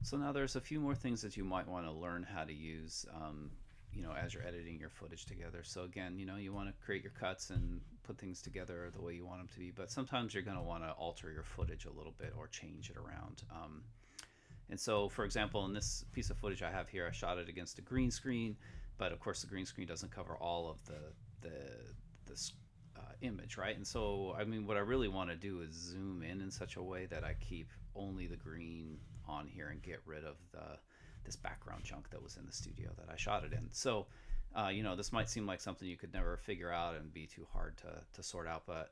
So now there's a few more things that you might want to learn how to use, as you're editing your footage together. So again, you want to create your cuts and put things together the way you want them to be, but sometimes you're going to want to alter your footage a little bit or change it around. And so, for example, in this piece of footage I have here, I shot it against a green screen, but of course the green screen doesn't cover all of the image, right? And so, I mean, what I really want to do is zoom in such a way that I keep only the green on here and get rid of this background chunk that was in the studio that I shot it in. So, this might seem like something you could never figure out and be too hard to sort out, but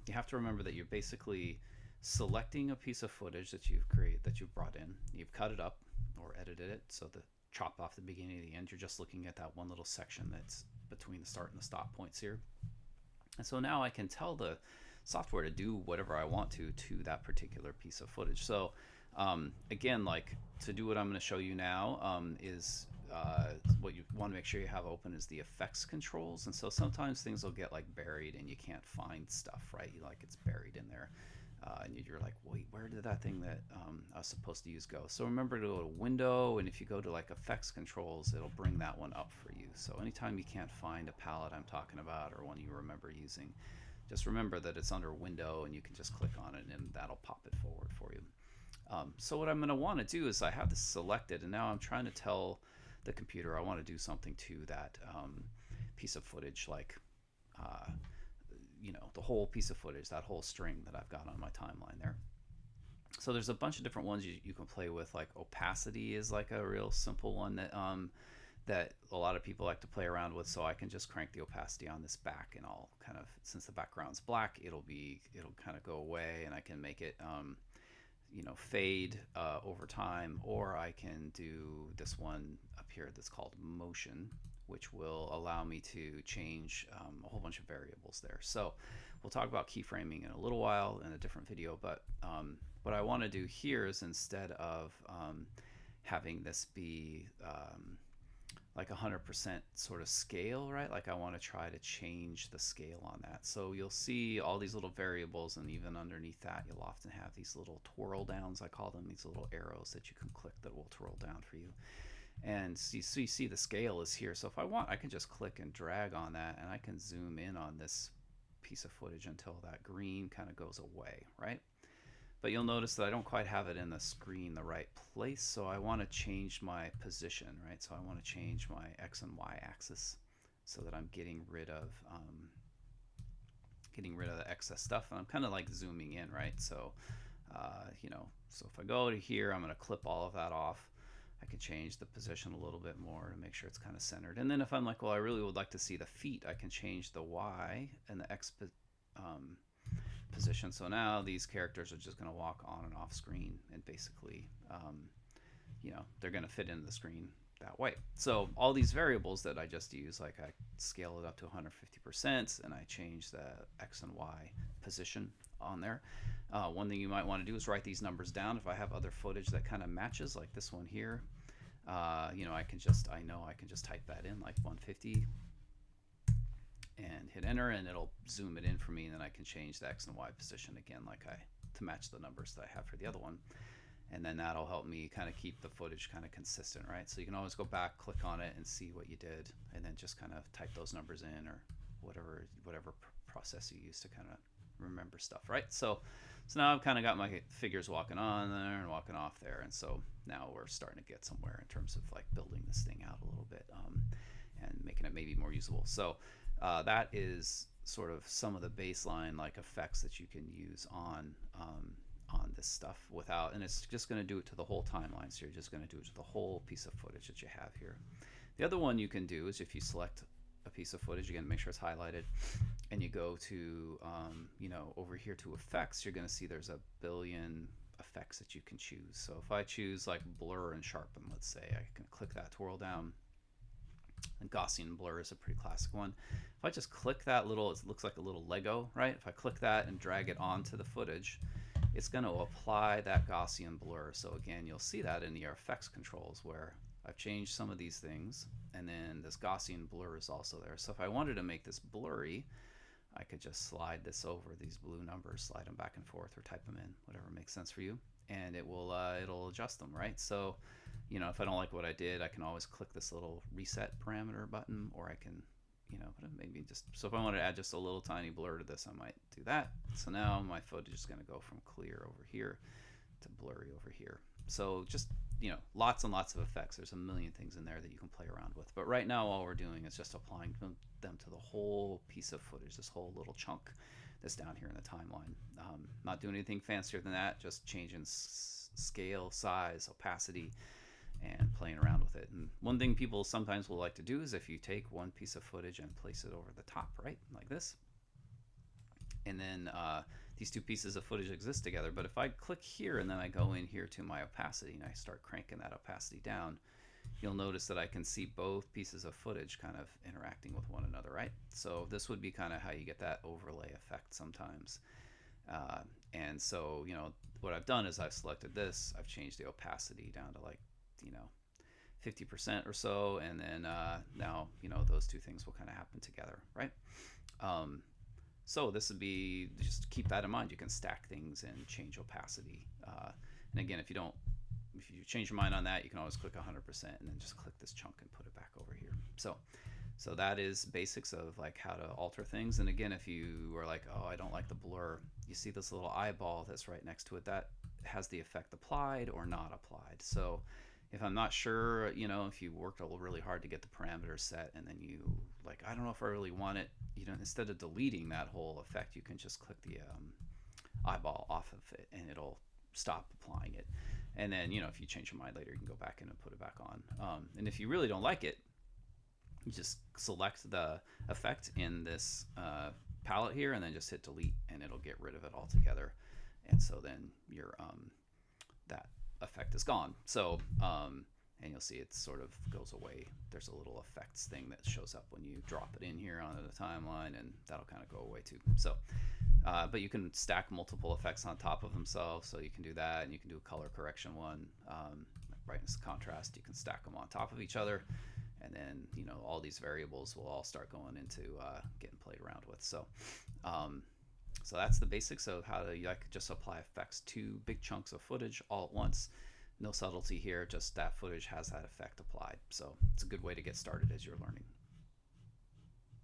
you have to remember that you're basically selecting a piece of footage that you've brought in, you've cut it up or edited it, so the chopped off the beginning and the end. You're just looking at that one little section that's between the start and the stop points here. And so now I can tell the software to do whatever I want to that particular piece of footage. So again, like to do what I'm going to show you now is what you want to make sure you have open is the effects controls. And so sometimes things will get like buried and you can't find stuff, right? Like it's buried in there. And you're like, wait, where did that thing that I was supposed to use go? So remember to go to Window, and if you go to like Effects Controls, it'll bring that one up for you. So anytime you can't find a palette I'm talking about or one you remember using, just remember that it's under Window, and you can just click on it, and that'll pop it forward for you. So what I'm going to want to do is I have this selected, and now I'm trying to tell the computer I want to do something to that piece of footage, like the whole piece of footage, that whole string that I've got on my timeline there. So there's a bunch of different ones you can play with. Like opacity is like a real simple one that a lot of people like to play around with. So I can just crank the opacity on this back, and I'll kind of, since the background's black, it'll kind of go away, and I can make it fade over time, or I can do this one up here that's called motion, which will allow me to change a whole bunch of variables there. So we'll talk about keyframing in a little while in a different video, but what I want to do here is instead of having this be like 100% sort of scale, right? Like I want to try to change the scale on that. So you'll see all these little variables, and even underneath that, you'll often have these little twirl downs, I call them, these little arrows that you can click that will twirl down for you. And so you see the scale is here. So if I want, I can just click and drag on that, and I can zoom in on this piece of footage until that green kind of goes away, right? But you'll notice that I don't quite have it in the screen the right place, so I want to change my position, right? So I want to change my X and Y axis so that I'm getting rid of the excess stuff, and I'm kind of like zooming in, right? So so if I go to here, I'm going to clip all of that off. I can change the position a little bit more to make sure it's kind of centered. And then if I'm like, well, I really would like to see the feet, I can change the Y and the X position. So now these characters are just going to walk on and off screen, and basically, they're going to fit into the screen that way. So all these variables that I just used, like I scale it up to 150%, and I change the X and Y position on there. One thing you might want to do is write these numbers down. If I have other footage that kind of matches, like this one here, I can just type that in, like 150, and hit enter, and it'll zoom it in for me, and then I can change the X and Y position again, to match the numbers that I have for the other one. And then that'll help me kind of keep the footage kind of consistent, right? So you can always go back, click on it, and see what you did, and then just kind of type those numbers in, or whatever process you use to kind of remember stuff, right? So now I've kind of got my figures walking on there and walking off there, and so now we're starting to get somewhere in terms of like building this thing out a little bit and making it maybe more usable. So that is sort of some of the baseline like effects that you can use on this stuff without, and it's just going to do it to the whole timeline. So you're just going to do it to the whole piece of footage that you have here. The other one you can do is if you select a piece of footage, again, make sure it's highlighted, and you go to over here to effects, you're going to see there's a billion effects that you can choose. So if I choose like blur and sharpen, let's say, I can click that twirl down. And Gaussian blur is a pretty classic one. If I just click that little, it looks like a little Lego, right? If I click that and drag it onto the footage, it's going to apply that Gaussian blur. So again, you'll see that in your effects controls where I've changed some of these things, and then this Gaussian blur is also there. So if I wanted to make this blurry, I could just slide this over these blue numbers, slide them back and forth, or type them in, whatever makes sense for you. and it'll adjust them, right? So, if I don't like what I did, I can always click this little reset parameter button, or I can, maybe just, so if I wanted to add just a little tiny blur to this, I might do that. So now my footage is going to go from clear over here to blurry over here. So just, lots and lots of effects. There's a million things in there that you can play around with. But right now, all we're doing is just applying them to the whole piece of footage, this whole little chunk that's down here in the timeline. Not doing anything fancier than that, just changing scale, size, opacity, and playing around with it. And one thing people sometimes will like to do is if you take one piece of footage and place it over the top, right, like this, and then these two pieces of footage exist together. But if I click here and then I go in here to my opacity and I start cranking that opacity down, you'll notice that I can see both pieces of footage kind of interacting with one another, right? So this would be kind of how you get that overlay effect sometimes. And so, what I've done is I've selected this, I've changed the opacity down to like, 50% or so, and then now, those two things will kind of happen together, right? So this would be, just keep that in mind. You can stack things and change opacity. And again, if you change your mind on that, you can always click 100% and then just click this chunk and put it back over here. So that is basics of like how to alter things. And again, if you are like, oh, I don't like the blur, you see this little eyeball that's right next to it, that has the effect applied or not applied. So if I'm not sure, if you worked really hard to get the parameters set and then you like, I don't know if I really want it, instead of deleting that whole effect, you can just click the eyeball off of it and it'll stop applying it. And then, if you change your mind later, you can go back in and put it back on. And if you really don't like it, you just select the effect in this palette here and then just hit delete and it'll get rid of it altogether. And so then your that effect is gone. So and you'll see it sort of goes away. There's a little effects thing that shows up when you drop it in here onto the timeline, and that'll kind of go away too. So but you can stack multiple effects on top of themselves, so you can do that, and you can do a color correction one, like brightness, contrast. You can stack them on top of each other, and then all these variables will all start going into getting played around with. So so that's the basics of how to just apply effects to big chunks of footage all at once. No subtlety here, just that footage has that effect applied. So it's a good way to get started as you're learning.